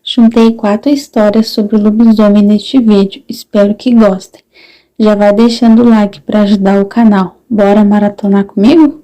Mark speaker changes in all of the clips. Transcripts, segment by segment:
Speaker 1: Juntei 4 histórias sobre o lobisomem neste vídeo, espero que gostem. Já vai deixando o like para ajudar o canal. Bora maratonar comigo?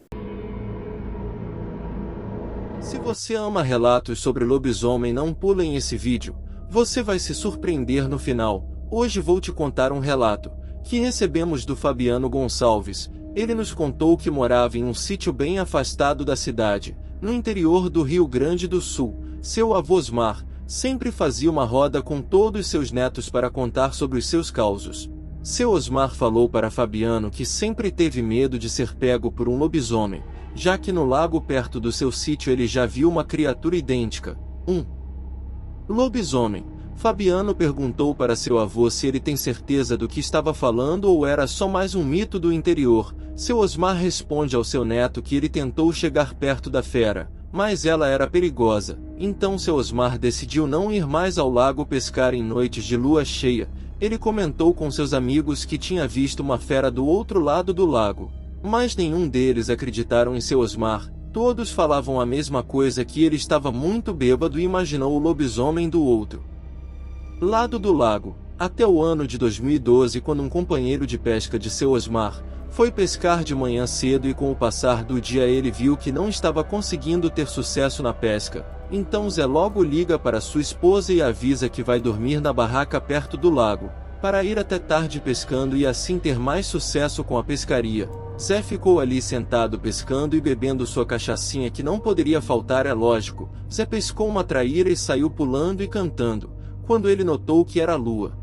Speaker 2: Se você ama relatos sobre lobisomem, não pulem esse vídeo. Você vai se surpreender no final. Hoje vou te contar um relato que recebemos do Fabiano Gonçalves. Ele nos contou que morava em um sítio bem afastado da cidade, no interior do Rio Grande do Sul. Seu avô Osmar sempre fazia uma roda com todos seus netos para contar sobre os seus causos. Seu Osmar falou para Fabiano que sempre teve medo de ser pego por um lobisomem, já que no lago perto do seu sítio ele já viu uma criatura idêntica, um lobisomem. Fabiano perguntou para seu avô se ele tem certeza do que estava falando ou era só mais um mito do interior. Seu Osmar responde ao seu neto que ele tentou chegar perto da fera, mas ela era perigosa. Então seu Osmar decidiu não ir mais ao lago pescar em noites de lua cheia. Ele comentou com seus amigos que tinha visto uma fera do outro lado do lago, mas nenhum deles acreditaram em seu Osmar. Todos falavam a mesma coisa, que ele estava muito bêbado e imaginou o lobisomem do outro lado do lago. Até o ano de 2012, quando um companheiro de pesca de seu Osmar foi pescar de manhã cedo e com o passar do dia ele viu que não estava conseguindo ter sucesso na pesca. Então Zé logo liga para sua esposa e avisa que vai dormir na barraca perto do lago, para ir até tarde pescando e assim ter mais sucesso com a pescaria. Zé ficou ali sentado pescando e bebendo sua cachaçinha, que não poderia faltar, é lógico. Zé pescou uma traíra e saiu pulando e cantando, quando ele notou que era a lua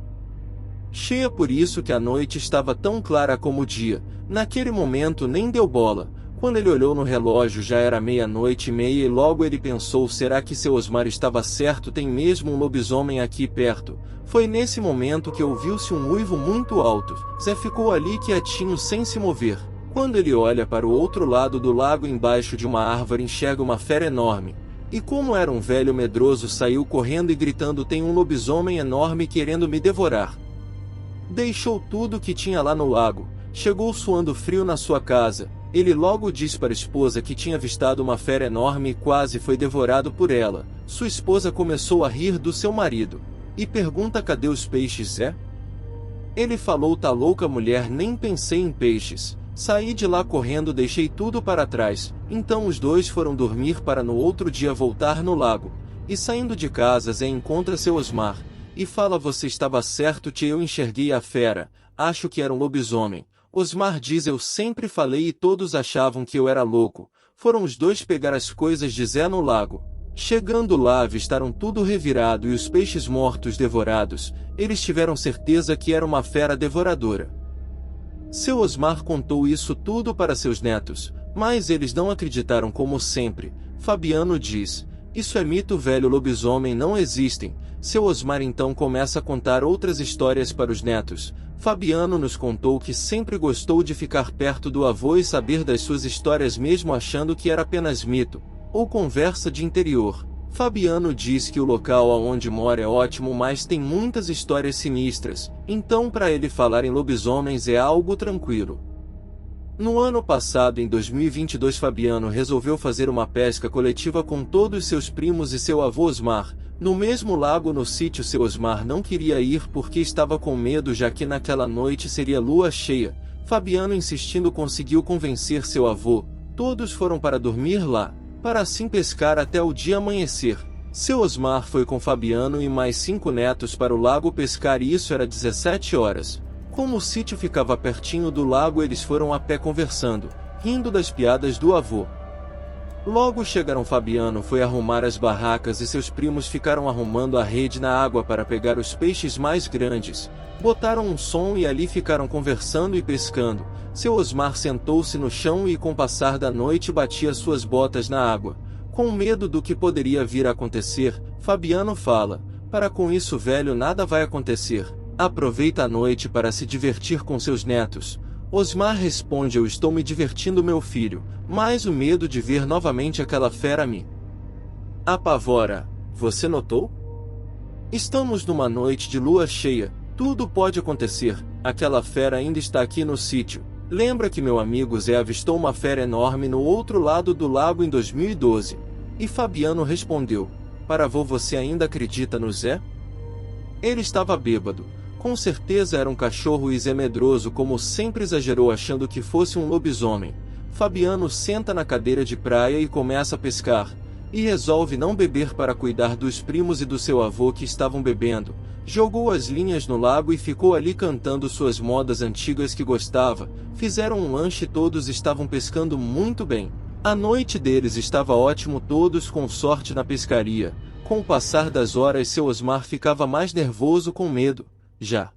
Speaker 2: cheia, por isso que a noite estava tão clara como o dia. Naquele momento nem deu bola. Quando ele olhou no relógio já era 00:30 e logo ele pensou: será que seu Osmar estava certo? Tem mesmo um lobisomem aqui perto? Foi nesse momento que ouviu-se um uivo muito alto. Zé ficou ali quietinho sem se mover. Quando ele olha para o outro lado do lago, embaixo de uma árvore, enxerga uma fera enorme. E como era um velho medroso, saiu correndo e gritando: tem um lobisomem enorme querendo me devorar. Deixou tudo que tinha lá no lago, chegou suando frio na sua casa. Ele logo disse para a esposa que tinha avistado uma fera enorme e quase foi devorado por ela. Sua esposa começou a rir do seu marido e pergunta: cadê os peixes, Zé? Ele falou: tá louca, mulher, nem pensei em peixes. Saí de lá correndo, deixei tudo para trás. Então os dois foram dormir para no outro dia voltar no lago. E saindo de casa, Zé encontra seu Osmar e fala: você estava certo, tia, eu enxerguei a fera, acho que era um lobisomem. Osmar diz: eu sempre falei e todos achavam que eu era louco. Foram os dois pegar as coisas de Zé no lago. Chegando lá, avistaram tudo revirado e os peixes mortos devorados. Eles tiveram certeza que era uma fera devoradora. Seu Osmar contou isso tudo para seus netos, mas eles não acreditaram como sempre. Fabiano diz: isso é mito velho, lobisomem não existem. Seu Osmar então começa a contar outras histórias para os netos. Fabiano nos contou que sempre gostou de ficar perto do avô e saber das suas histórias, mesmo achando que era apenas mito ou conversa de interior. Fabiano diz que o local aonde mora é ótimo, mas tem muitas histórias sinistras, então para ele falar em lobisomens é algo tranquilo. No ano passado, em 2022, Fabiano resolveu fazer uma pesca coletiva com todos seus primos e seu avô Osmar, no mesmo lago no sítio. Seu Osmar não queria ir porque estava com medo, já que naquela noite seria lua cheia. Fabiano, insistindo, conseguiu convencer seu avô. Todos foram para dormir lá, para assim pescar até o dia amanhecer. Seu Osmar foi com Fabiano e mais 5 netos para o lago pescar e isso era 17 horas. Como o sítio ficava pertinho do lago, eles foram a pé conversando, rindo das piadas do avô. Logo chegaram. Fabiano foi arrumar as barracas e seus primos ficaram arrumando a rede na água para pegar os peixes mais grandes. Botaram um som e ali ficaram conversando e pescando. Seu Osmar sentou-se no chão e com o passar da noite batia suas botas na água. Com medo do que poderia vir a acontecer, Fabiano fala: para com isso, velho, nada vai acontecer. Aproveita a noite para se divertir com seus netos. Osmar responde: eu estou me divertindo, meu filho, mas o medo de ver novamente aquela fera me apavora. Você notou? Estamos numa noite de lua cheia. Tudo pode acontecer. Aquela fera ainda está aqui no sítio. Lembra que meu amigo Zé avistou uma fera enorme no outro lado do lago em 2012? E Fabiano respondeu: para vô, você ainda acredita no Zé? Ele estava bêbado. Com certeza era um cachorro e Zé medroso, como sempre, exagerou achando que fosse um lobisomem. Fabiano senta na cadeira de praia e começa a pescar. E resolve não beber para cuidar dos primos e do seu avô que estavam bebendo. Jogou as linhas no lago e ficou ali cantando suas modas antigas que gostava. Fizeram um lanche e todos estavam pescando muito bem. A noite deles estava ótimo, todos com sorte na pescaria. Com o passar das horas, seu Osmar ficava mais nervoso, com medo. Já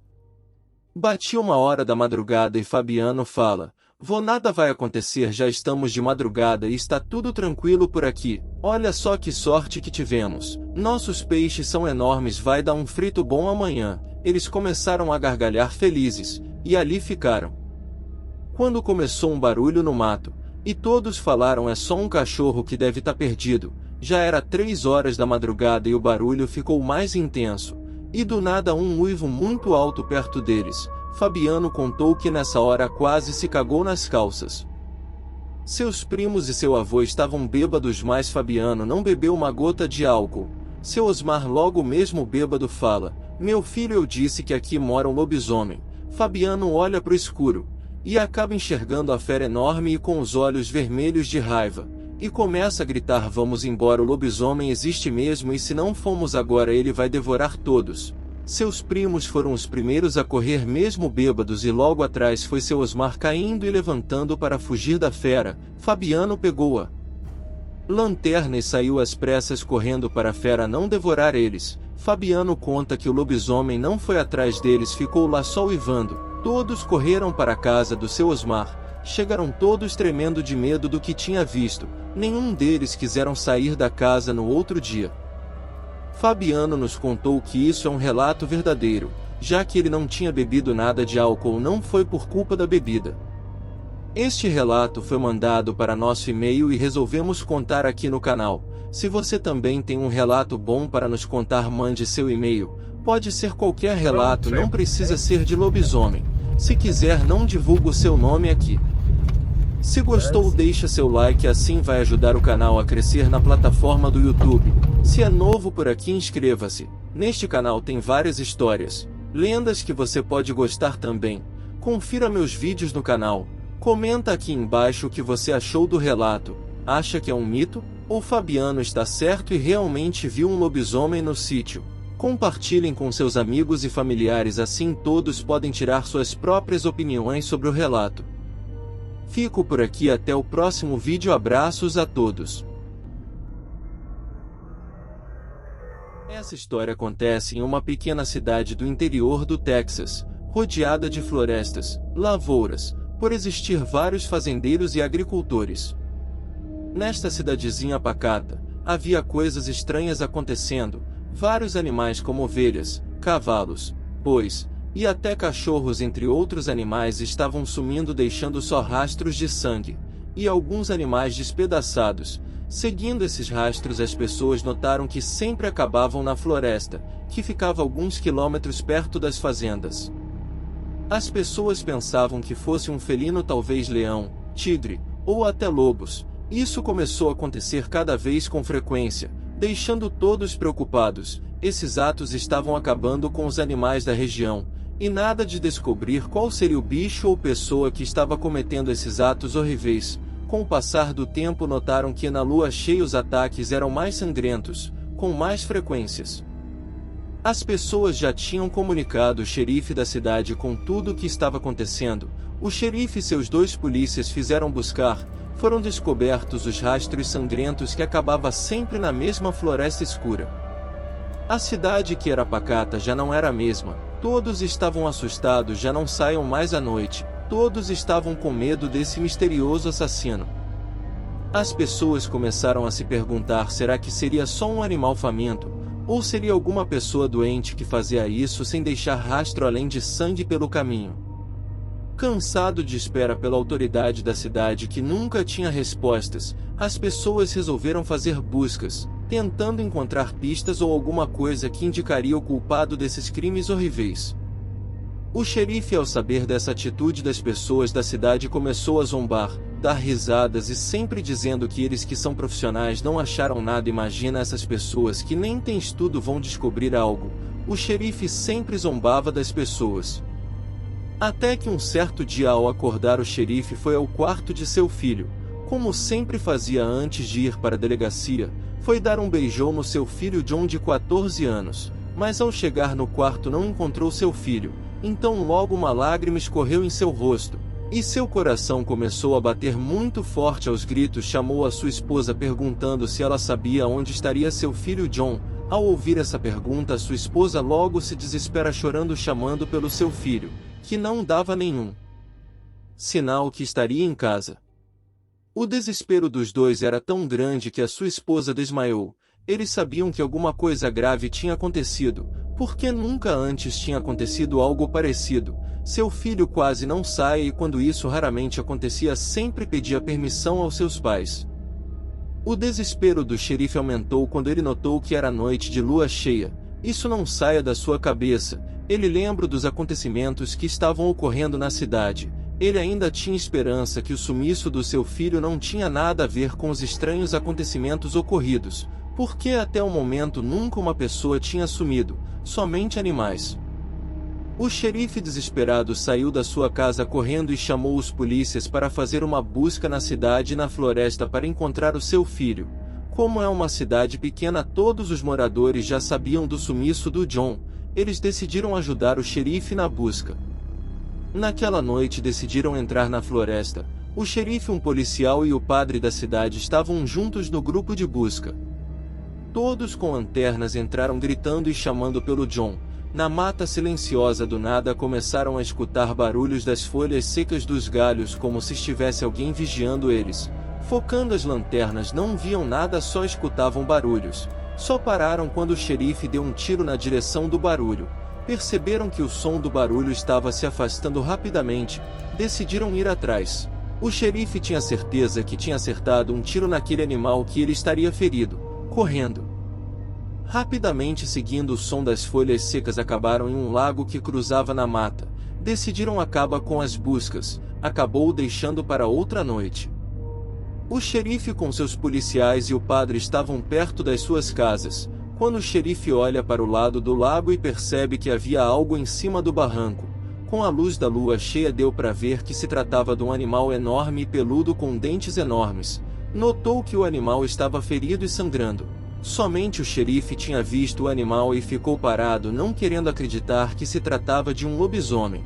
Speaker 2: batia 1 hora da madrugada e Fabiano fala: vô, nada vai acontecer, já estamos de madrugada e está tudo tranquilo por aqui. Olha só que sorte que tivemos. Nossos peixes são enormes, vai dar um frito bom amanhã. Eles começaram a gargalhar felizes, e ali ficaram. Quando começou um barulho no mato, e todos falaram: é só um cachorro que deve estar perdido. Já era 3 horas da madrugada e o barulho ficou mais intenso. E do nada um uivo muito alto perto deles. Fabiano contou que nessa hora quase se cagou nas calças. Seus primos e seu avô estavam bêbados, mas Fabiano não bebeu uma gota de álcool. Seu Osmar, logo mesmo bêbado, fala: meu filho, eu disse que aqui mora um lobisomem. Fabiano olha para o escuro e acaba enxergando a fera enorme e com os olhos vermelhos de raiva. E começa a gritar: vamos embora, o lobisomem existe mesmo e se não formos agora ele vai devorar todos. Seus primos foram os primeiros a correr mesmo bêbados e logo atrás foi seu Osmar caindo e levantando para fugir da fera. Fabiano pegou a lanterna e saiu às pressas correndo para a fera não devorar eles. Fabiano conta que o lobisomem não foi atrás deles, ficou lá só uivando. Todos correram para a casa do seu Osmar. Chegaram todos tremendo de medo do que tinha visto. Nenhum deles quiseram sair da casa no outro dia. Fabiano nos contou que isso é um relato verdadeiro, já que ele não tinha bebido nada de álcool, não foi por culpa da bebida. Este relato foi mandado para nosso e-mail e resolvemos contar aqui no canal. Se você também tem um relato bom para nos contar, mande seu e-mail. Pode ser qualquer relato, não precisa ser de lobisomem. Se quiser, não divulgue o seu nome aqui. Se gostou, deixa seu like, assim vai ajudar o canal a crescer na plataforma do YouTube. Se é novo por aqui, inscreva-se. Neste canal tem várias histórias, lendas que você pode gostar também. Confira meus vídeos no canal. Comenta aqui embaixo o que você achou do relato. Acha que é um mito? Ou Fabiano está certo e realmente viu um lobisomem no sítio? Compartilhem com seus amigos e familiares, assim todos podem tirar suas próprias opiniões sobre o relato. Fico por aqui, até o próximo vídeo, abraços a todos. Essa história acontece em uma pequena cidade do interior do Texas, rodeada de florestas, lavouras, por existir vários fazendeiros e agricultores. Nesta cidadezinha pacata, havia coisas estranhas acontecendo. Vários animais como ovelhas, cavalos, bois e até cachorros, entre outros animais, estavam sumindo, deixando só rastros de sangue, e alguns animais despedaçados. Seguindo esses rastros, as pessoas notaram que sempre acabavam na floresta, que ficava alguns quilômetros perto das fazendas. As pessoas pensavam que fosse um felino, talvez leão, tigre, ou até lobos. Isso começou a acontecer cada vez com frequência, deixando todos preocupados. Esses atos estavam acabando com os animais da região, e nada de descobrir qual seria o bicho ou pessoa que estava cometendo esses atos horríveis. Com o passar do tempo, notaram que na lua cheia os ataques eram mais sangrentos, com mais frequências. As pessoas já tinham comunicado o xerife da cidade com tudo o que estava acontecendo. O xerife e seus 2 polícias fizeram buscar. Foram descobertos os rastros sangrentos que acabava sempre na mesma floresta escura. A cidade, que era pacata, já não era a mesma. Todos estavam assustados, já não saiam mais à noite. Todos estavam com medo desse misterioso assassino. As pessoas começaram a se perguntar: será que seria só um animal faminto? Ou seria alguma pessoa doente que fazia isso sem deixar rastro além de sangue pelo caminho? Cansado de espera pela autoridade da cidade que nunca tinha respostas, as pessoas resolveram fazer buscas, tentando encontrar pistas ou alguma coisa que indicaria o culpado desses crimes horríveis. O xerife, ao saber dessa atitude das pessoas da cidade, começou a zombar. dar risadas e sempre dizendo que eles que são profissionais não acharam nada. Imagina essas pessoas que nem têm estudo vão descobrir algo. O xerife sempre zombava das pessoas. Até que um certo dia, ao acordar, o xerife foi ao quarto de seu filho, como sempre fazia antes de ir para a delegacia, foi dar um beijão no seu filho John de 14 anos, mas ao chegar no quarto não encontrou seu filho, então logo uma lágrima escorreu em seu rosto, e seu coração começou a bater muito forte. Aos gritos chamou a sua esposa perguntando se ela sabia onde estaria seu filho John. Ao ouvir essa pergunta, sua esposa logo se desespera chorando, chamando pelo seu filho, que não dava nenhum sinal que estaria em casa. O desespero dos dois era tão grande que a sua esposa desmaiou. Eles sabiam que alguma coisa grave tinha acontecido, porque nunca antes tinha acontecido algo parecido. Seu filho quase não saía e quando isso raramente acontecia sempre pedia permissão aos seus pais. O desespero do xerife aumentou quando ele notou que era noite de lua cheia. Isso não saia da sua cabeça. Ele lembra dos acontecimentos que estavam ocorrendo na cidade. Ele ainda tinha esperança que o sumiço do seu filho não tinha nada a ver com os estranhos acontecimentos ocorridos, porque até o momento nunca uma pessoa tinha sumido, somente animais. O xerife desesperado saiu da sua casa correndo e chamou os polícias para fazer uma busca na cidade e na floresta para encontrar o seu filho. Como é uma cidade pequena, todos os moradores já sabiam do sumiço do John. Eles decidiram ajudar o xerife na busca. Naquela noite decidiram entrar na floresta. O xerife, um policial e o padre da cidade estavam juntos no grupo de busca. Todos com lanternas entraram gritando e chamando pelo John. Na mata silenciosa do nada começaram a escutar barulhos das folhas secas dos galhos, como se estivesse alguém vigiando eles. Focando as lanternas não viam nada, só escutavam barulhos. Só pararam quando o xerife deu um tiro na direção do barulho. Perceberam que o som do barulho estava se afastando rapidamente. Decidiram ir atrás. O xerife tinha certeza que tinha acertado um tiro naquele animal, que ele estaria ferido. Correndo rapidamente, seguindo o som das folhas secas, acabaram em um lago que cruzava na mata. Decidiram acabar com as buscas. Acabou deixando para outra noite. O xerife com seus policiais e o padre estavam perto das suas casas, quando o xerife olha para o lado do lago e percebe que havia algo em cima do barranco. Com a luz da lua cheia deu para ver que se tratava de um animal enorme e peludo com dentes enormes. Notou que o animal estava ferido e sangrando. Somente o xerife tinha visto o animal e ficou parado, não querendo acreditar que se tratava de um lobisomem.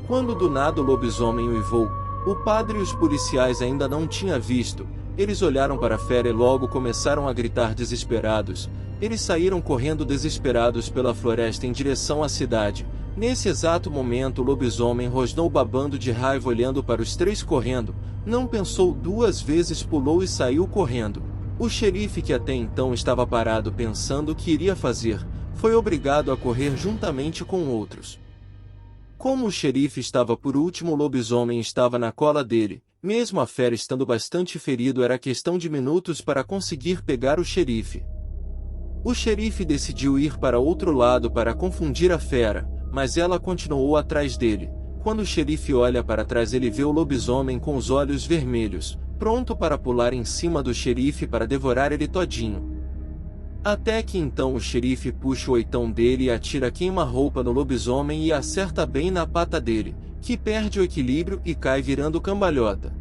Speaker 2: Quando do nada o lobisomem uivou, o padre e os policiais ainda não tinham visto. Eles olharam para a fera e logo começaram a gritar desesperados. Eles saíram correndo desesperados pela floresta em direção à cidade. Nesse exato momento o lobisomem rosnou babando de raiva, olhando para os três correndo. Não pensou duas vezes, pulou e saiu correndo. O xerife, que até então estava parado pensando o que iria fazer, foi obrigado a correr juntamente com outros. Como o xerife estava por último, o lobisomem estava na cola dele. Mesmo a fera estando bastante ferido, era questão de minutos para conseguir pegar o xerife. O xerife decidiu ir para outro lado para confundir a fera, mas ela continuou atrás dele. Quando o xerife olha para trás, ele vê o lobisomem com os olhos vermelhos, pronto para pular em cima do xerife para devorar ele todinho. Até que então o xerife puxa o oitão dele e atira queima-roupa no lobisomem e acerta bem na pata dele, que perde o equilíbrio e cai virando cambalhota.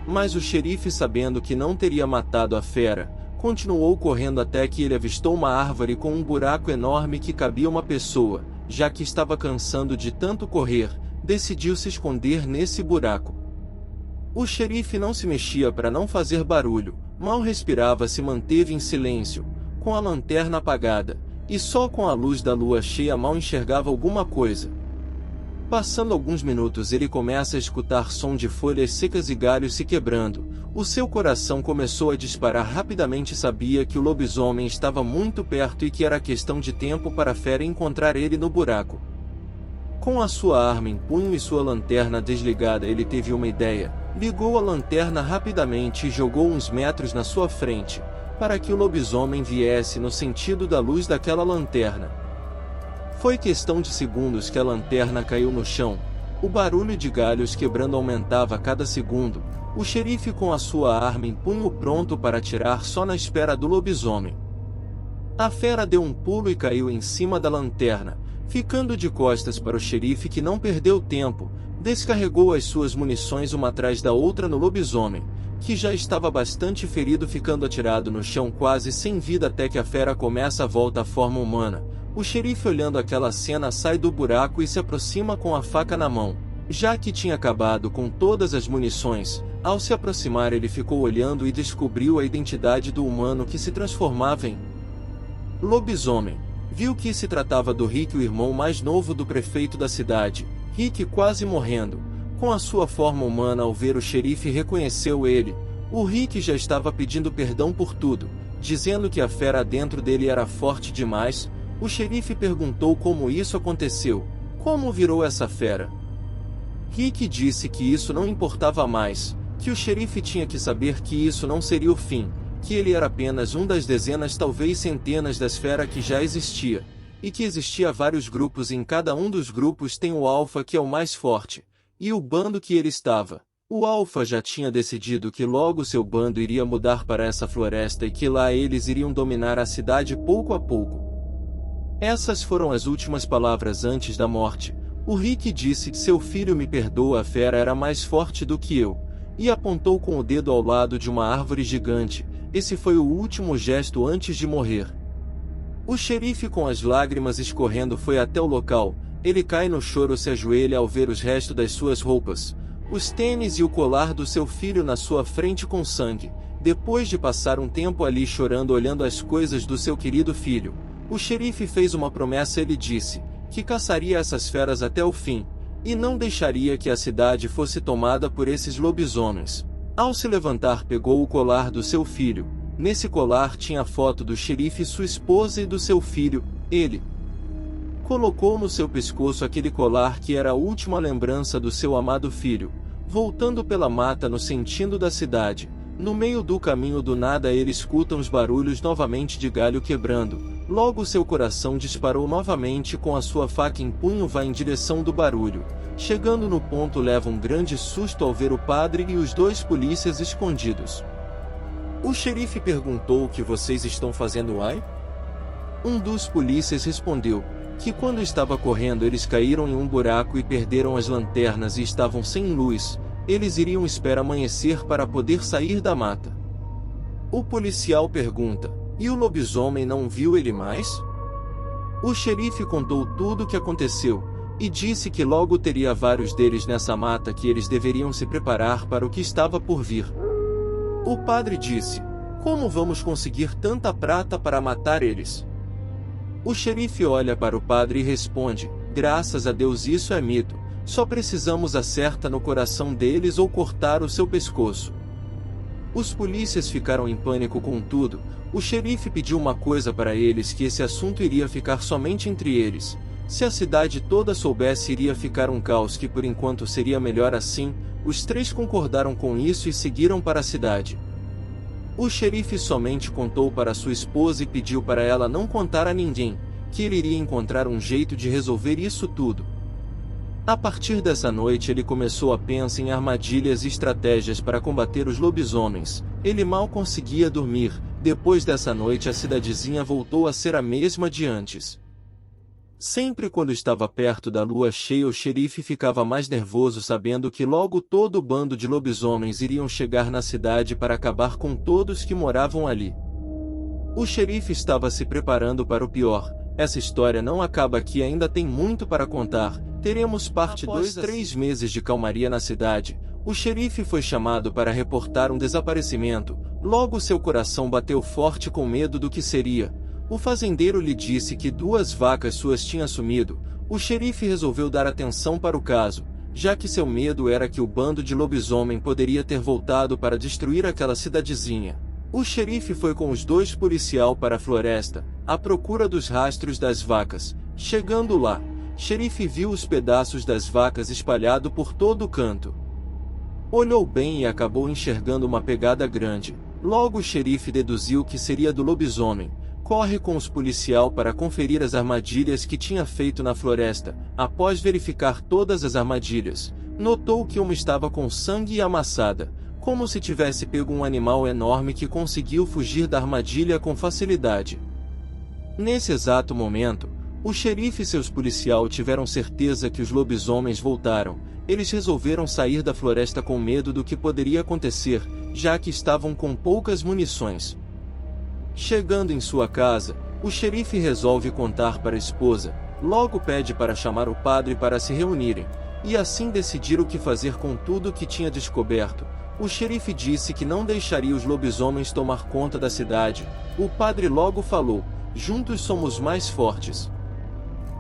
Speaker 2: Mas o xerife, sabendo que não teria matado a fera, continuou correndo até que ele avistou uma árvore com um buraco enorme que cabia uma pessoa. Já que estava cansando de tanto correr, decidiu se esconder nesse buraco. O xerife não se mexia para não fazer barulho, mal respirava, se manteve em silêncio, com a lanterna apagada, e só com a luz da lua cheia mal enxergava alguma coisa. Passando alguns minutos, ele começa a escutar som de folhas secas e galhos se quebrando. O seu coração começou a disparar rapidamente, sabia que o lobisomem estava muito perto e que era questão de tempo para a fera encontrar ele no buraco. Com a sua arma em punho e sua lanterna desligada, ele teve uma ideia. Ligou a lanterna rapidamente e jogou uns metros na sua frente, para que o lobisomem viesse no sentido da luz daquela lanterna. Foi questão de segundos que a lanterna caiu no chão. O barulho de galhos quebrando aumentava a cada segundo. O xerife com a sua arma em punho pronto para atirar só na espera do lobisomem. A fera deu um pulo e caiu em cima da lanterna, ficando de costas para o xerife que não perdeu tempo, descarregou as suas munições uma atrás da outra no lobisomem, que já estava bastante ferido ficando atirado no chão quase sem vida até que a fera começa a volta à forma humana. O xerife olhando aquela cena sai do buraco e se aproxima com a faca na mão. Já que tinha acabado com todas as munições, ao se aproximar ele ficou olhando e descobriu a identidade do humano que se transformava em lobisomem. Viu que se tratava do Rick, o irmão mais novo do prefeito da cidade. Rick quase morrendo. Com a sua forma humana, ao ver o xerife, reconheceu ele. O Rick já estava pedindo perdão por tudo, dizendo que a fera dentro dele era forte demais. O xerife perguntou como isso aconteceu. Como virou essa fera? Rick disse que isso não importava mais, que o xerife tinha que saber que isso não seria o fim, que ele era apenas um das dezenas, talvez centenas das feras que já existia, e que existia vários grupos e em cada um dos grupos tem o Alpha, que é o mais forte, e o bando que ele estava. O Alpha já tinha decidido que logo seu bando iria mudar para essa floresta e que lá eles iriam dominar a cidade pouco a pouco. Essas foram as últimas palavras antes da morte. O Rick disse: seu filho me perdoa, a fera era mais forte do que eu, e apontou com o dedo ao lado de uma árvore gigante. Esse foi o último gesto antes de morrer. O xerife, com as lágrimas escorrendo, foi até o local. Ele cai no choro, se ajoelha ao ver os restos das suas roupas, os tênis e o colar do seu filho na sua frente com sangue. Depois de passar um tempo ali chorando, olhando as coisas do seu querido filho, o xerife fez uma promessa. Ele disse que caçaria essas feras até o fim, e não deixaria que a cidade fosse tomada por esses lobisomens. Ao se levantar, pegou o colar do seu filho. Nesse colar tinha a foto do xerife, sua esposa e do seu filho. Ele colocou no seu pescoço aquele colar que era a última lembrança do seu amado filho. Voltando pela mata no sentido da cidade, no meio do caminho, do nada ele escuta os barulhos novamente de galho quebrando. Logo seu coração disparou novamente. Com a sua faca em punho vai em direção do barulho. Chegando no ponto, leva um grande susto ao ver o padre e os dois polícias escondidos. O xerife perguntou: o que vocês estão fazendo aí? Um dos polícias respondeu que quando estava correndo eles caíram em um buraco e perderam as lanternas e estavam sem luz. Eles iriam esperar amanhecer para poder sair da mata. O policial pergunta: e o lobisomem não viu ele mais? O xerife contou tudo o que aconteceu, e disse que logo teria vários deles nessa mata, que eles deveriam se preparar para o que estava por vir. O padre disse: como vamos conseguir tanta prata para matar eles? O xerife olha para o padre e responde: graças a Deus isso é mito, só precisamos acertar no coração deles ou cortar o seu pescoço. Os polícias ficaram em pânico com tudo. O xerife pediu uma coisa para eles, que esse assunto iria ficar somente entre eles. Se a cidade toda soubesse, iria ficar um caos, que por enquanto seria melhor assim. Os três concordaram com isso e seguiram para a cidade. O xerife somente contou para sua esposa e pediu para ela não contar a ninguém, que ele iria encontrar um jeito de resolver isso tudo. A partir dessa noite ele começou a pensar em armadilhas e estratégias para combater os lobisomens. Ele mal conseguia dormir. Depois dessa noite a cidadezinha voltou a ser a mesma de antes. Sempre quando estava perto da lua cheia, o xerife ficava mais nervoso, sabendo que logo todo o bando de lobisomens iriam chegar na cidade para acabar com todos que moravam ali. O xerife estava se preparando para o pior. Essa história não acaba aqui, ainda tem muito para contar. Teremos parte 2. 3 meses de calmaria na cidade. O xerife foi chamado para reportar um desaparecimento. Logo seu coração bateu forte com medo do que seria. O fazendeiro lhe disse que 2 vacas suas tinham sumido. O xerife resolveu dar atenção para o caso, já que seu medo era que o bando de lobisomem poderia ter voltado para destruir aquela cidadezinha. O xerife foi com os 2 policiais para a floresta, à procura dos rastros das vacas. Chegando lá, xerife viu os pedaços das vacas espalhados por todo o canto. Olhou bem e acabou enxergando uma pegada grande. Logo o xerife deduziu que seria do lobisomem. corre com os policiais para conferir as armadilhas que tinha feito na floresta. Após verificar todas as armadilhas, notou que uma estava com sangue e amassada, como se tivesse pego um animal enorme que conseguiu fugir da armadilha com facilidade. Nesse exato momento, o xerife e seus policiais tiveram certeza que os lobisomens voltaram. Eles resolveram sair da floresta com medo do que poderia acontecer, já que estavam com poucas munições. Chegando em sua casa, o xerife resolve contar para a esposa, logo pede para chamar o padre para se reunirem, e assim decidir o que fazer com tudo que tinha descoberto. O xerife disse que não deixaria os lobisomens tomar conta da cidade. O padre logo falou: juntos somos mais fortes.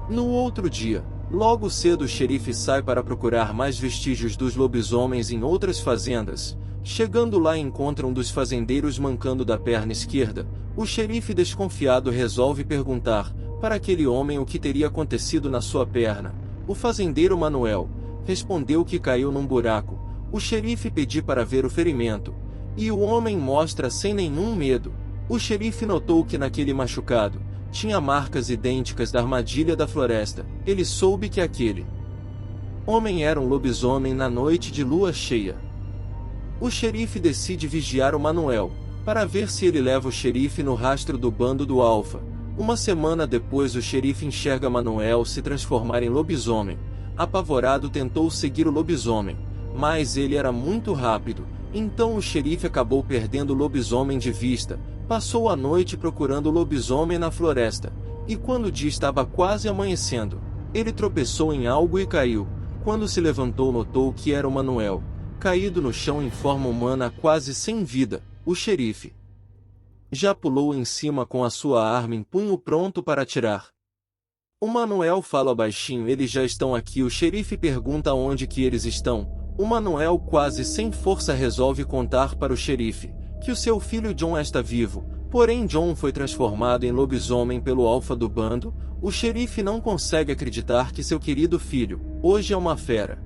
Speaker 2: No outro dia, logo cedo o xerife sai para procurar mais vestígios dos lobisomens em outras fazendas. Chegando lá encontra um dos fazendeiros mancando da perna esquerda. O xerife desconfiado resolve perguntar para aquele homem o que teria acontecido na sua perna. O fazendeiro Manuel respondeu que caiu num buraco. O xerife pediu para ver o ferimento, e o homem mostra sem nenhum medo. O xerife notou que naquele machucado tinha marcas idênticas da armadilha da floresta. Ele soube que aquele homem era um lobisomem na noite de lua cheia. O xerife decide vigiar o Manuel, para ver se ele leva o xerife no rastro do bando do Alfa. Uma semana depois o xerife enxerga Manuel se transformar em lobisomem. Apavorado tentou seguir o lobisomem, mas ele era muito rápido, então o xerife acabou perdendo o lobisomem de vista. Passou a noite procurando o lobisomem na floresta, e quando o dia estava quase amanhecendo, ele tropeçou em algo e caiu. Quando se levantou notou que era o Manuel, caído no chão em forma humana quase sem vida. O xerife já pulou em cima com a sua arma em punho pronto para atirar. O Manuel fala baixinho: eles já estão aqui. O xerife pergunta onde que eles estão. O Manuel quase sem força resolve contar para o xerife que o seu filho John está vivo, porém John foi transformado em lobisomem pelo alfa do bando. O xerife não consegue acreditar que seu querido filho hoje é uma fera.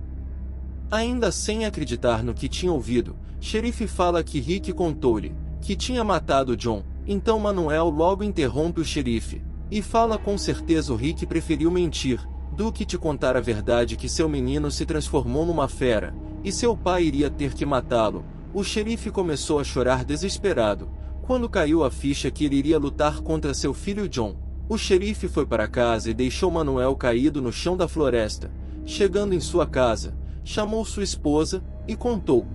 Speaker 2: Ainda sem acreditar no que tinha ouvido, xerife fala que Rick contou-lhe que tinha matado John. Então Manuel logo interrompe o xerife e fala: com certeza o Rick preferiu mentir do que te contar a verdade, que seu menino se transformou numa fera e seu pai iria ter que matá-lo. O xerife começou a chorar desesperado quando caiu a ficha que ele iria lutar contra seu filho John. O xerife foi para casa e deixou Manuel caído no chão da floresta. Chegando em sua casa, chamou sua esposa e contou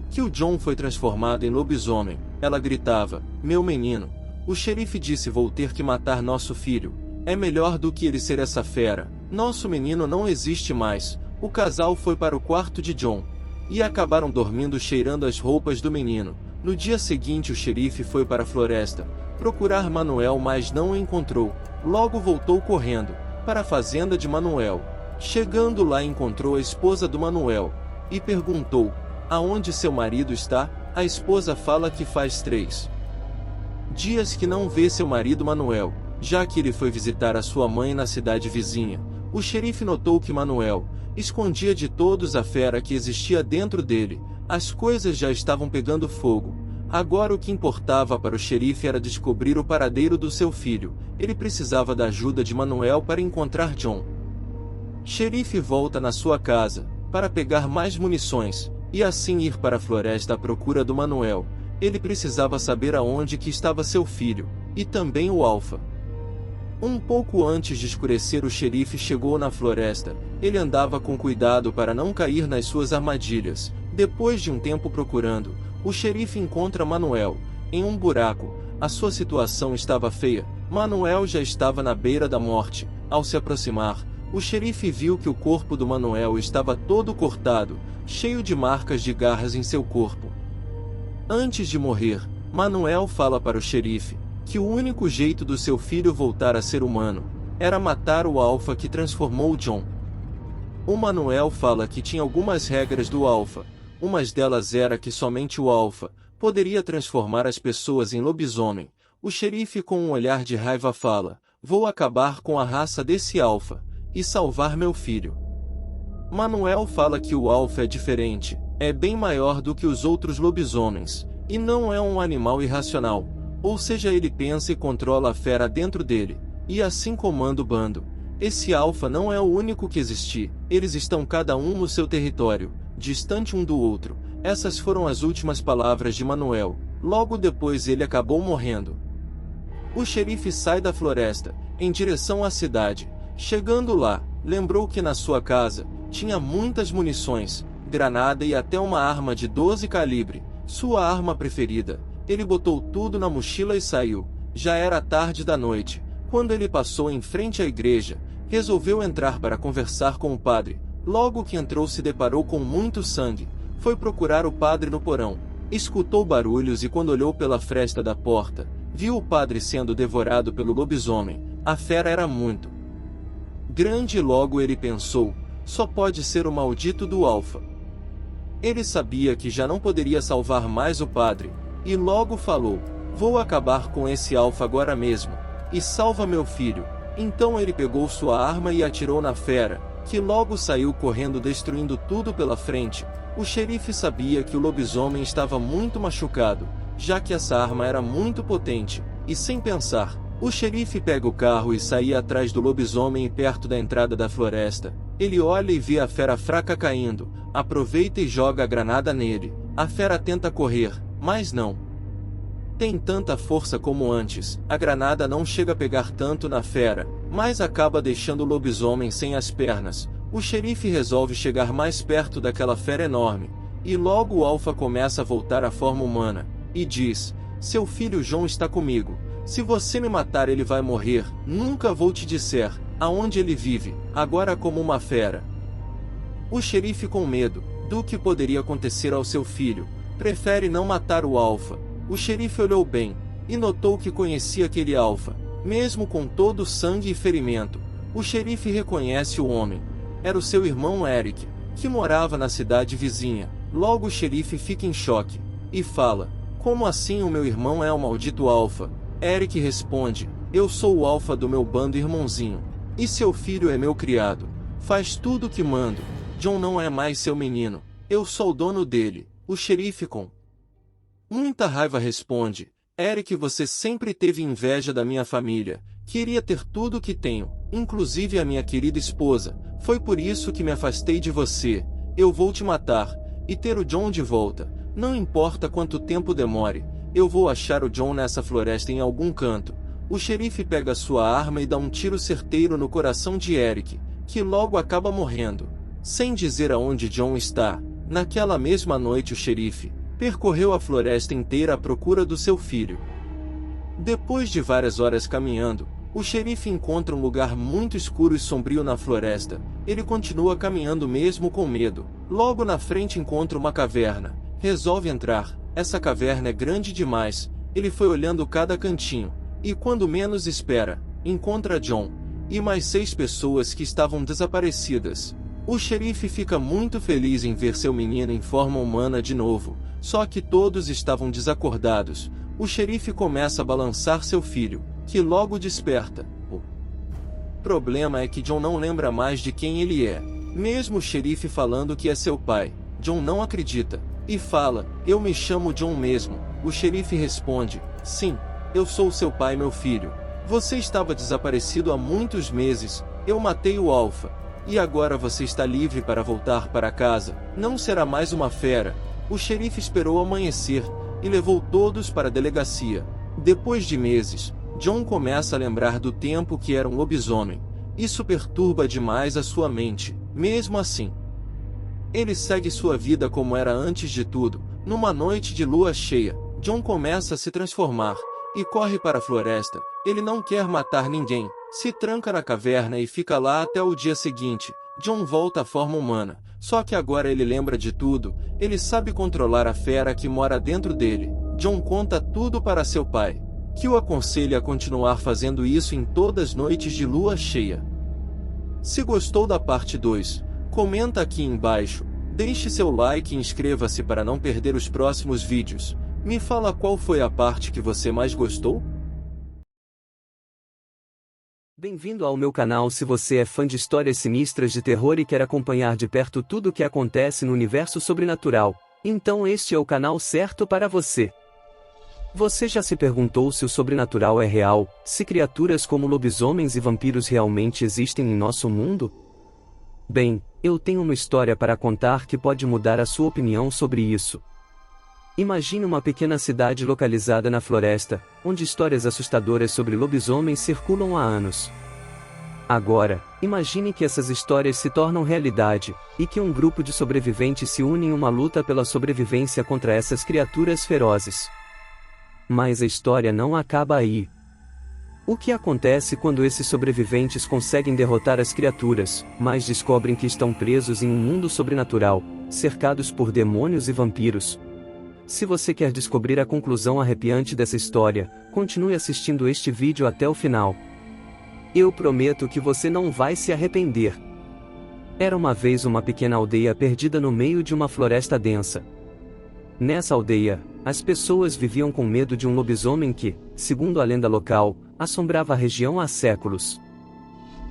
Speaker 2: que o John foi transformado em lobisomem. Ela gritava: meu menino. O xerife disse: vou ter que matar nosso filho. É melhor do que ele ser essa fera. Nosso menino não existe mais. O casal foi para o quarto de John e acabaram dormindo cheirando as roupas do menino. No dia seguinte o xerife foi para a floresta procurar Manuel, mas não o encontrou. Logo voltou correndo para a fazenda de Manuel. Chegando lá encontrou a esposa do Manuel e perguntou: aonde seu marido está? A esposa fala que faz 3 dias que não vê seu marido Manuel, já que ele foi visitar a sua mãe na cidade vizinha. O xerife notou que Manuel escondia de todos a fera que existia dentro dele. As coisas já estavam pegando fogo. Agora o que importava para o xerife era descobrir o paradeiro do seu filho. Ele precisava da ajuda de Manuel para encontrar John. Xerife volta na sua casa para pegar mais munições e assim ir para a floresta à procura do Manuel. Ele precisava saber aonde que estava seu filho e também o Alfa. Um pouco antes de escurecer o xerife chegou na floresta. Ele andava com cuidado para não cair nas suas armadilhas. Depois de um tempo procurando, o xerife encontra Manuel em um buraco. A sua situação estava feia. Manuel já estava na beira da morte. Ao se aproximar, o xerife viu que o corpo do Manuel estava todo cortado, cheio de marcas de garras em seu corpo. Antes de morrer, Manuel fala para o xerife que o único jeito do seu filho voltar a ser humano era matar o Alfa que transformou John. O Manuel fala que tinha algumas regras do Alfa. Uma delas era que somente o Alfa poderia transformar as pessoas em lobisomem. O xerife com um olhar de raiva fala: vou acabar com a raça desse Alfa e salvar meu filho. Manuel fala que o Alfa é diferente, é bem maior do que os outros lobisomens, e não é um animal irracional. Ou seja, ele pensa e controla a fera dentro dele, e assim comanda o bando. Esse alfa não é o único que existe, eles estão cada um no seu território, distante um do outro. Essas foram as últimas palavras de Manuel. Logo depois ele acabou morrendo. O xerife sai da floresta, em direção à cidade. Chegando lá, lembrou que na sua casa, tinha muitas munições, granada e até uma arma de 12 calibre, sua arma preferida. Ele botou tudo na mochila e saiu. Já era tarde da noite. Quando ele passou em frente à igreja, resolveu entrar para conversar com o padre. Logo que entrou se deparou com muito sangue. Foi procurar o padre no porão. Escutou barulhos e quando olhou pela fresta da porta, viu o padre sendo devorado pelo lobisomem. A fera era muito grande e logo ele pensou, só pode ser o maldito do alfa. Ele sabia que já não poderia salvar mais o padre, e logo falou, vou acabar com esse alfa agora mesmo, e salva meu filho. Então ele pegou sua arma e atirou na fera, que logo saiu correndo destruindo tudo pela frente. O xerife sabia que o lobisomem estava muito machucado, já que essa arma era muito potente, e sem pensar, o xerife pega o carro e sai atrás do lobisomem perto da entrada da floresta. Ele olha e vê a fera fraca caindo, aproveita e joga a granada nele. A fera tenta correr, mas não tem tanta força como antes. A granada não chega a pegar tanto na fera, mas acaba deixando o lobisomem sem as pernas. O xerife resolve chegar mais perto daquela fera enorme, e logo o alfa começa a voltar à forma humana, e diz, seu filho John está comigo. Se você me matar ele vai morrer, nunca vou te dizer aonde ele vive, agora como uma fera. O xerife, com medo do que poderia acontecer ao seu filho, prefere não matar o alfa. O xerife olhou bem, e notou que conhecia aquele alfa, mesmo com todo o sangue e ferimento. O xerife reconhece o homem. Era o seu irmão Eric, que morava na cidade vizinha. Logo o xerife fica em choque, e fala, como assim o meu irmão é o maldito alfa? Eric responde, eu sou o alfa do meu bando irmãozinho, e seu filho é meu criado. Faz tudo o que mando. John não é mais seu menino, eu sou o dono dele. O xerife com muita raiva responde, Eric, você sempre teve inveja da minha família, queria ter tudo o que tenho, inclusive a minha querida esposa, foi por isso que me afastei de você. Eu vou te matar, e ter o John de volta, não importa quanto tempo demore. Eu vou achar o John nessa floresta em algum canto. O xerife pega sua arma e dá um tiro certeiro no coração de Eric, que logo acaba morrendo. Sem dizer aonde John está, naquela mesma noite o xerife percorreu a floresta inteira à procura do seu filho. Depois de várias horas caminhando, o xerife encontra um lugar muito escuro e sombrio na floresta. Ele continua caminhando mesmo com medo. Logo na frente encontra uma caverna. Resolve entrar. Essa caverna é grande demais. Ele foi olhando cada cantinho, e quando menos espera, encontra John e mais 6 pessoas que estavam desaparecidas. O xerife fica muito feliz em ver seu menino em forma humana de novo, só que todos estavam desacordados. O xerife começa a balançar seu filho, que logo desperta. O problema é que John não lembra mais de quem ele é. Mesmo o xerife falando que é seu pai, John não acredita. E fala, eu me chamo John mesmo. O xerife responde, sim, eu sou seu pai, meu filho. Você estava desaparecido há muitos meses, eu matei o alfa. E agora você está livre para voltar para casa, não será mais uma fera. O xerife esperou amanhecer, e levou todos para a delegacia. Depois de meses, John começa a lembrar do tempo que era um lobisomem. Isso perturba demais a sua mente. Mesmo assim, ele segue sua vida como era antes de tudo. Numa noite de lua cheia, John começa a se transformar, e corre para a floresta. Ele não quer matar ninguém, se tranca na caverna e fica lá até o dia seguinte. John volta à forma humana, só que agora ele lembra de tudo, ele sabe controlar a fera que mora dentro dele. John conta tudo para seu pai, que o aconselha a continuar fazendo isso em todas as noites de lua cheia. Se gostou da parte 2, comenta aqui embaixo, deixe seu like e inscreva-se para não perder os próximos vídeos. Me fala qual foi a parte que você mais gostou?
Speaker 3: Bem-vindo ao meu canal. Se você é fã de histórias sinistras de terror e quer acompanhar de perto tudo o que acontece no universo sobrenatural, então este é o canal certo para você. Você já se perguntou se o sobrenatural é real, se criaturas como lobisomens e vampiros realmente existem em nosso mundo? Bem, eu tenho uma história para contar que pode mudar a sua opinião sobre isso. Imagine uma pequena cidade localizada na floresta, onde histórias assustadoras sobre lobisomens circulam há anos. Agora, imagine que essas histórias se tornam realidade, e que um grupo de sobreviventes se une em uma luta pela sobrevivência contra essas criaturas ferozes. Mas a história não acaba aí. O que acontece quando esses sobreviventes conseguem derrotar as criaturas, mas descobrem que estão presos em um mundo sobrenatural, cercados por demônios e vampiros? Se você quer descobrir a conclusão arrepiante dessa história, continue assistindo este vídeo até o final. Eu prometo que você não vai se arrepender. Era uma vez uma pequena aldeia perdida no meio de uma floresta densa. Nessa aldeia, as pessoas viviam com medo de um lobisomem que, segundo a lenda local, assombrava a região há séculos.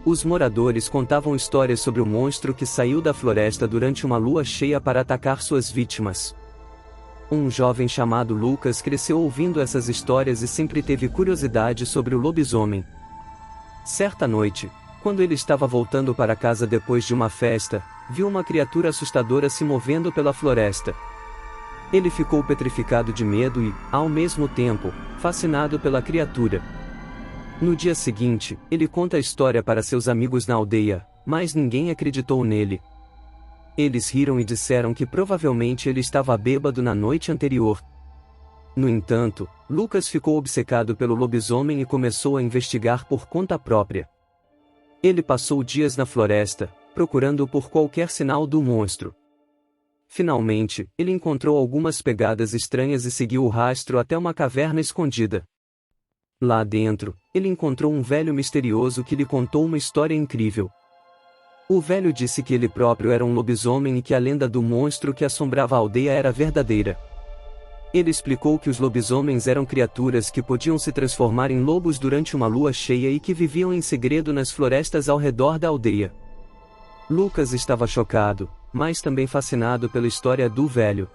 Speaker 3: Os moradores contavam histórias sobre o monstro que saiu da floresta durante uma lua cheia para atacar suas vítimas. Um jovem chamado Lucas cresceu ouvindo essas histórias e sempre teve curiosidade sobre o lobisomem. Certa noite, quando ele estava voltando para casa depois de uma festa, viu uma criatura assustadora se movendo pela floresta. Ele ficou petrificado de medo e, ao mesmo tempo, fascinado pela criatura. No dia seguinte, ele conta a história para seus amigos na aldeia, mas ninguém acreditou nele. Eles riram e disseram que provavelmente ele estava bêbado na noite anterior. No entanto, Lucas ficou obcecado pelo lobisomem e começou a investigar por conta própria. Ele passou dias na floresta, procurando por qualquer sinal do monstro. Finalmente, ele encontrou algumas pegadas estranhas e seguiu o rastro até uma caverna escondida. Lá dentro, ele encontrou um velho misterioso que lhe contou uma história incrível. O velho disse que ele próprio era um lobisomem e que a lenda do monstro que assombrava a aldeia era verdadeira. Ele explicou que os lobisomens eram criaturas que podiam se transformar em lobos durante uma lua cheia e que viviam em segredo nas florestas ao redor da aldeia. Lucas estava chocado, mas também fascinado pela história do velho.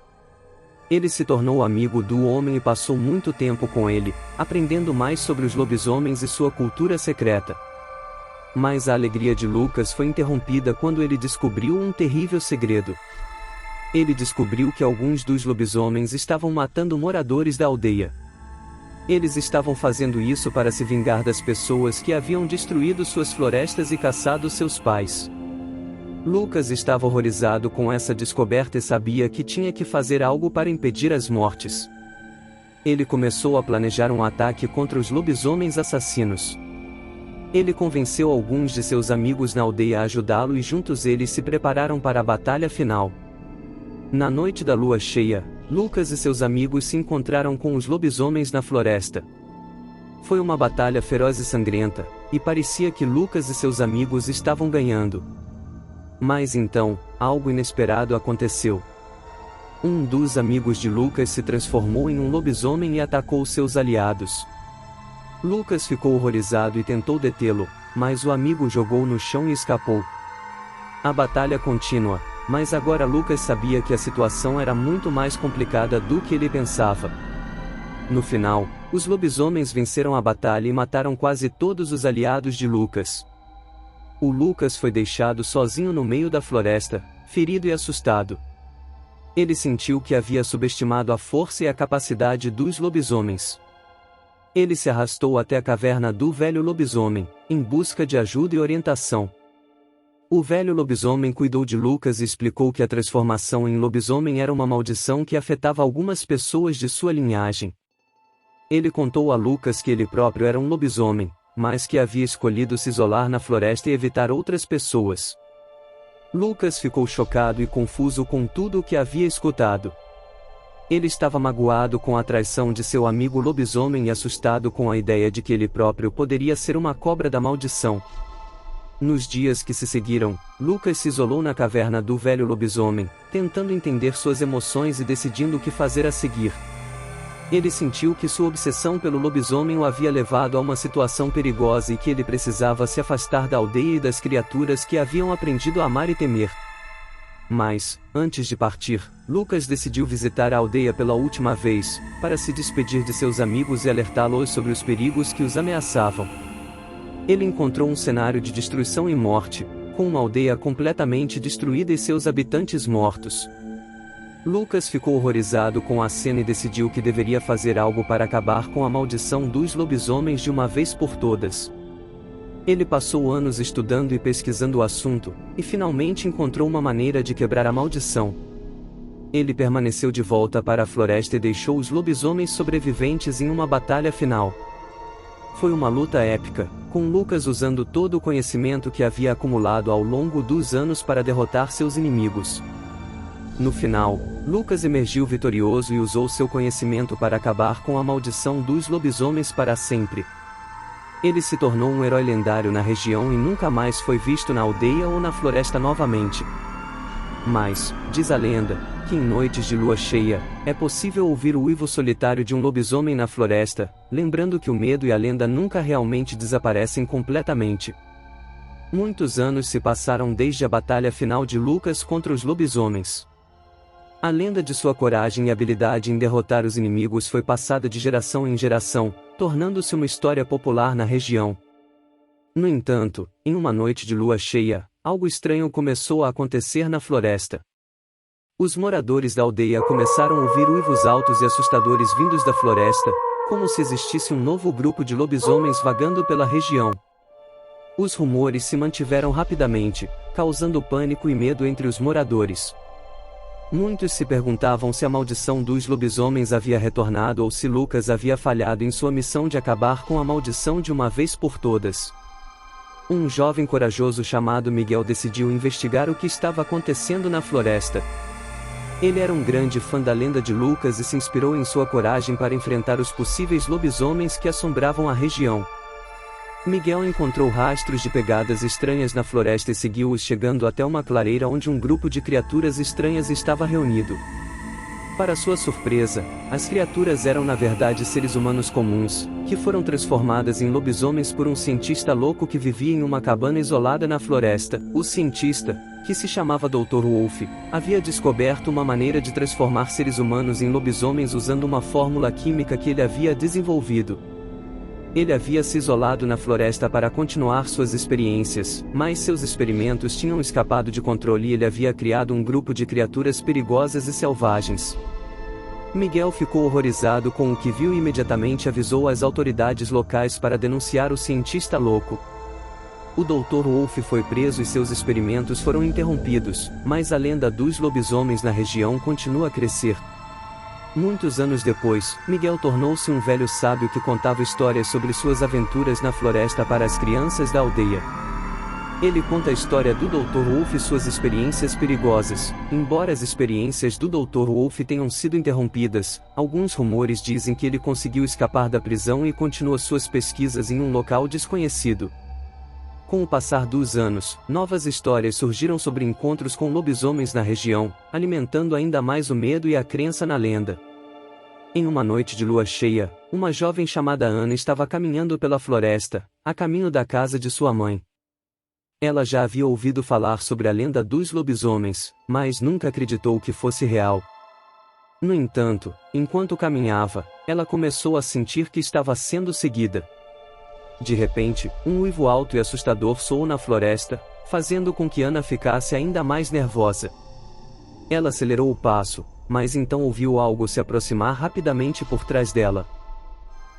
Speaker 3: Ele se tornou amigo do homem e passou muito tempo com ele, aprendendo mais sobre os lobisomens e sua cultura secreta. Mas a alegria de Lucas foi interrompida quando ele descobriu um terrível segredo. Ele descobriu que alguns dos lobisomens estavam matando moradores da aldeia. Eles estavam fazendo isso para se vingar das pessoas que haviam destruído suas florestas e caçado seus pais. Lucas estava horrorizado com essa descoberta e sabia que tinha que fazer algo para impedir as mortes. Ele começou a planejar um ataque contra os lobisomens assassinos. Ele convenceu alguns de seus amigos na aldeia a ajudá-lo e juntos eles se prepararam para a batalha final. Na noite da lua cheia, Lucas e seus amigos se encontraram com os lobisomens na floresta. Foi uma batalha feroz e sangrenta, e parecia que Lucas e seus amigos estavam ganhando. Mas então, algo inesperado aconteceu. Um dos amigos de Lucas se transformou em um lobisomem e atacou seus aliados. Lucas ficou horrorizado e tentou detê-lo, mas o amigo o jogou no chão e escapou. A batalha continua, mas agora Lucas sabia que a situação era muito mais complicada do que ele pensava. No final, os lobisomens venceram a batalha e mataram quase todos os aliados de Lucas. O Lucas foi deixado sozinho no meio da floresta, ferido e assustado. Ele sentiu que havia subestimado a força e a capacidade dos lobisomens. Ele se arrastou até a caverna do velho lobisomem, em busca de ajuda e orientação. O velho lobisomem cuidou de Lucas e explicou que a transformação em lobisomem era uma maldição que afetava algumas pessoas de sua linhagem. Ele contou a Lucas que ele próprio era um lobisomem, mas que havia escolhido se isolar na floresta e evitar outras pessoas. Lucas ficou chocado e confuso com tudo o que havia escutado. Ele estava magoado com a traição de seu amigo lobisomem e assustado com a ideia de que ele próprio poderia ser uma cobra da maldição. Nos dias que se seguiram, Lucas se isolou na caverna do velho lobisomem, tentando entender suas emoções e decidindo o que fazer a seguir. Ele sentiu que sua obsessão pelo lobisomem o havia levado a uma situação perigosa e que ele precisava se afastar da aldeia e das criaturas que haviam aprendido a amar e temer. Mas, antes de partir, Lucas decidiu visitar a aldeia pela última vez, para se despedir de seus amigos e alertá-los sobre os perigos que os ameaçavam. Ele encontrou um cenário de destruição e morte, com uma aldeia completamente destruída e seus habitantes mortos. Lucas ficou horrorizado com a cena e decidiu que deveria fazer algo para acabar com a maldição dos lobisomens de uma vez por todas. Ele passou anos estudando e pesquisando o assunto, e finalmente encontrou uma maneira de quebrar a maldição. Ele permaneceu de volta para a floresta e deixou os lobisomens sobreviventes em uma batalha final. Foi uma luta épica, com Lucas usando todo o conhecimento que havia acumulado ao longo dos anos para derrotar seus inimigos. No final, Lucas emergiu vitorioso e usou seu conhecimento para acabar com a maldição dos lobisomens para sempre. Ele se tornou um herói lendário na região e nunca mais foi visto na aldeia ou na floresta novamente. Mas, diz a lenda, que em noites de lua cheia, é possível ouvir o uivo solitário de um lobisomem na floresta, lembrando que o medo e a lenda nunca realmente desaparecem completamente. Muitos anos se passaram desde a batalha final de Lucas contra os lobisomens. A lenda de sua coragem e habilidade em derrotar os inimigos foi passada de geração em geração, tornando-se uma história popular na região. No entanto, em uma noite de lua cheia, algo estranho começou a acontecer na floresta. Os moradores da aldeia começaram a ouvir uivos altos e assustadores vindos da floresta, como se existisse um novo grupo de lobisomens vagando pela região. Os rumores se mantiveram rapidamente, causando pânico e medo entre os moradores. Muitos se perguntavam se a maldição dos lobisomens havia retornado ou se Lucas havia falhado em sua missão de acabar com a maldição de uma vez por todas. Um jovem corajoso chamado Miguel decidiu investigar o que estava acontecendo na floresta. Ele era um grande fã da lenda de Lucas e se inspirou em sua coragem para enfrentar os possíveis lobisomens que assombravam a região. Miguel encontrou rastros de pegadas estranhas na floresta e seguiu-os chegando até uma clareira onde um grupo de criaturas estranhas estava reunido. Para sua surpresa, as criaturas eram na verdade seres humanos comuns, que foram transformadas em lobisomens por um cientista louco que vivia em uma cabana isolada na floresta. O cientista, que se chamava Dr. Wolf, havia descoberto uma maneira de transformar seres humanos em lobisomens usando uma fórmula química que ele havia desenvolvido. Ele havia se isolado na floresta para continuar suas experiências, mas seus experimentos tinham escapado de controle e ele havia criado um grupo de criaturas perigosas e selvagens. Miguel ficou horrorizado com o que viu e imediatamente avisou as autoridades locais para denunciar o cientista louco. O Dr. Wolf foi preso e seus experimentos foram interrompidos, mas a lenda dos lobisomens na região continua a crescer. Muitos anos depois, Miguel tornou-se um velho sábio que contava histórias sobre suas aventuras na floresta para as crianças da aldeia. Ele conta a história do Dr. Wolf e suas experiências perigosas. Embora as experiências do Dr. Wolf tenham sido interrompidas, alguns rumores dizem que ele conseguiu escapar da prisão e continua suas pesquisas em um local desconhecido. Com o passar dos anos, novas histórias surgiram sobre encontros com lobisomens na região, alimentando ainda mais o medo e a crença na lenda. Em uma noite de lua cheia, uma jovem chamada Ana estava caminhando pela floresta, a caminho da casa de sua mãe. Ela já havia ouvido falar sobre a lenda dos lobisomens, mas nunca acreditou que fosse real. No entanto, enquanto caminhava, ela começou a sentir que estava sendo seguida. De repente, um uivo alto e assustador soou na floresta, fazendo com que Ana ficasse ainda mais nervosa. Ela acelerou o passo, mas então ouviu algo se aproximar rapidamente por trás dela.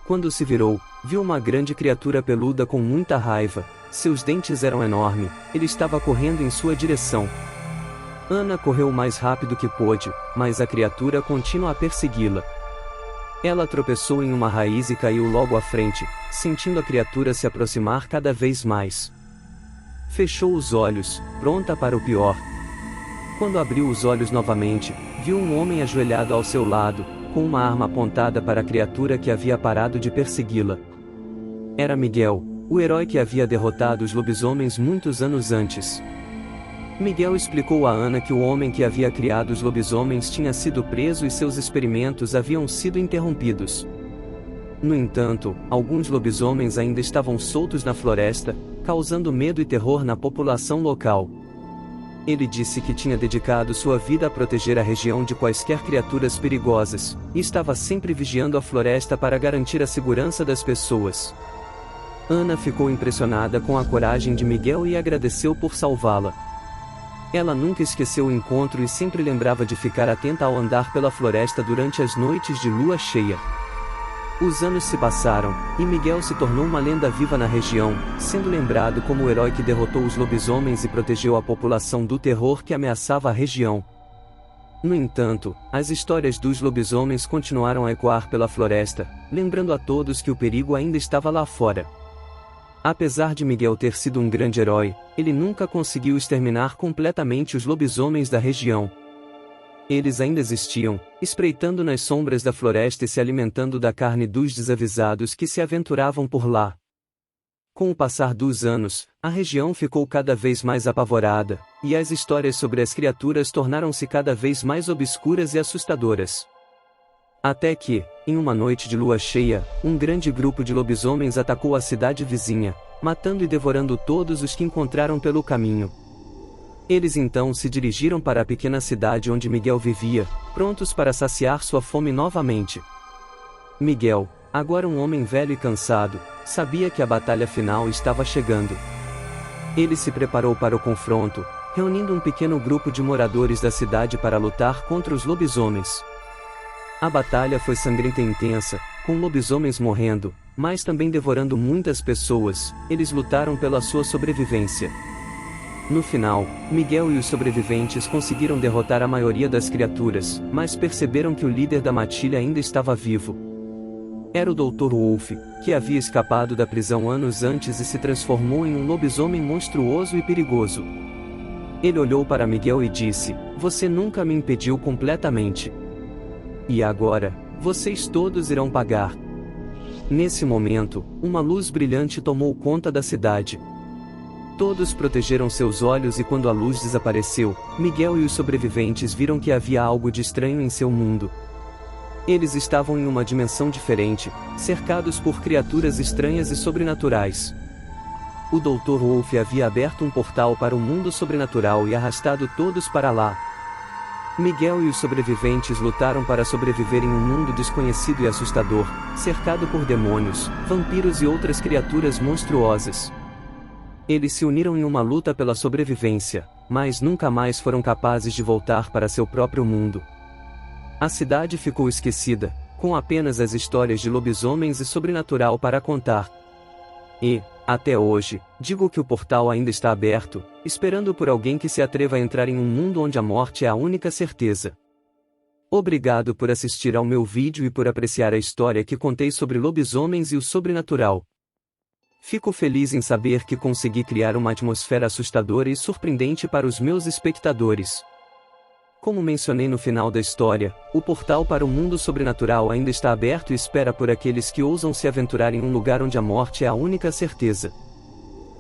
Speaker 3: Quando se virou, viu uma grande criatura peluda com muita raiva. Seus dentes eram enormes, ele estava correndo em sua direção. Ana correu o mais rápido que pôde, mas a criatura continua a persegui-la. Ela tropeçou em uma raiz e caiu logo à frente, sentindo a criatura se aproximar cada vez mais. Fechou os olhos, pronta para o pior. Quando abriu os olhos novamente, viu um homem ajoelhado ao seu lado, com uma arma apontada para a criatura que havia parado de persegui-la. Era Miguel, o herói que havia derrotado os lobisomens muitos anos antes. Miguel explicou a Ana que o homem que havia criado os lobisomens tinha sido preso e seus experimentos haviam sido interrompidos. No entanto, alguns lobisomens ainda estavam soltos na floresta, causando medo e terror na população local. Ele disse que tinha dedicado sua vida a proteger a região de quaisquer criaturas perigosas, e estava sempre vigiando a floresta para garantir a segurança das pessoas. Ana ficou impressionada com a coragem de Miguel e agradeceu por salvá-la. Ela nunca esqueceu o encontro e sempre lembrava de ficar atenta ao andar pela floresta durante as noites de lua cheia. Os anos se passaram, e Miguel se tornou uma lenda viva na região, sendo lembrado como o herói que derrotou os lobisomens e protegeu a população do terror que ameaçava a região. No entanto, as histórias dos lobisomens continuaram a ecoar pela floresta, lembrando a todos que o perigo ainda estava lá fora. Apesar de Miguel ter sido um grande herói, ele nunca conseguiu exterminar completamente os lobisomens da região. Eles ainda existiam, espreitando nas sombras da floresta e se alimentando da carne dos desavisados que se aventuravam por lá. Com o passar dos anos, a região ficou cada vez mais apavorada, e as histórias sobre as criaturas tornaram-se cada vez mais obscuras e assustadoras. Até que, em uma noite de lua cheia, um grande grupo de lobisomens atacou a cidade vizinha, matando e devorando todos os que encontraram pelo caminho. Eles então se dirigiram para a pequena cidade onde Miguel vivia, prontos para saciar sua fome novamente. Miguel, agora um homem velho e cansado, sabia que a batalha final estava chegando. Ele se preparou para o confronto, reunindo um pequeno grupo de moradores da cidade para lutar contra os lobisomens. A batalha foi sangrenta e intensa, com lobisomens morrendo, mas também devorando muitas pessoas. Eles lutaram pela sua sobrevivência. No final, Miguel e os sobreviventes conseguiram derrotar a maioria das criaturas, mas perceberam que o líder da matilha ainda estava vivo. Era o Dr. Wolf, que havia escapado da prisão anos antes e se transformou em um lobisomem monstruoso e perigoso. Ele olhou para Miguel e disse: "Você nunca me impediu completamente. E agora, vocês todos irão pagar." Nesse momento, uma luz brilhante tomou conta da cidade. Todos protegeram seus olhos e quando a luz desapareceu, Miguel e os sobreviventes viram que havia algo de estranho em seu mundo. Eles estavam em uma dimensão diferente, cercados por criaturas estranhas e sobrenaturais. O Dr. Wolf havia aberto um portal para o mundo sobrenatural e arrastado todos para lá. Miguel e os sobreviventes lutaram para sobreviver em um mundo desconhecido e assustador, cercado por demônios, vampiros e outras criaturas monstruosas. Eles se uniram em uma luta pela sobrevivência, mas nunca mais foram capazes de voltar para seu próprio mundo. A cidade ficou esquecida, com apenas as histórias de lobisomens e sobrenatural para contar. E, até hoje, digo que o portal ainda está aberto, esperando por alguém que se atreva a entrar em um mundo onde a morte é a única certeza. Obrigado por assistir ao meu vídeo e por apreciar a história que contei sobre lobisomens e o sobrenatural. Fico feliz em saber que consegui criar uma atmosfera assustadora e surpreendente para os meus espectadores. Como mencionei no final da história, o portal para o mundo sobrenatural ainda está aberto e espera por aqueles que ousam se aventurar em um lugar onde a morte é a única certeza.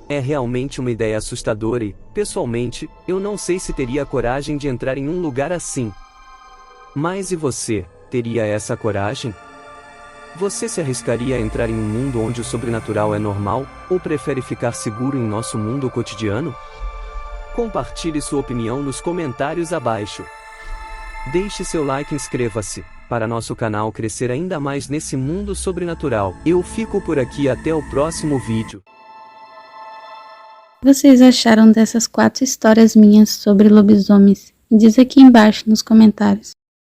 Speaker 3: É realmente uma ideia assustadora e, pessoalmente, eu não sei se teria a coragem de entrar em um lugar assim. Mas e você, teria essa coragem? Você se arriscaria a entrar em um mundo onde o sobrenatural é normal, ou prefere ficar seguro em nosso mundo cotidiano? Compartilhe sua opinião nos comentários abaixo. Deixe seu like e inscreva-se, para nosso canal crescer ainda mais nesse mundo sobrenatural. Eu fico por aqui até o próximo vídeo.
Speaker 1: O que vocês acharam dessas 4 histórias minhas sobre lobisomens? Diz aqui embaixo nos comentários.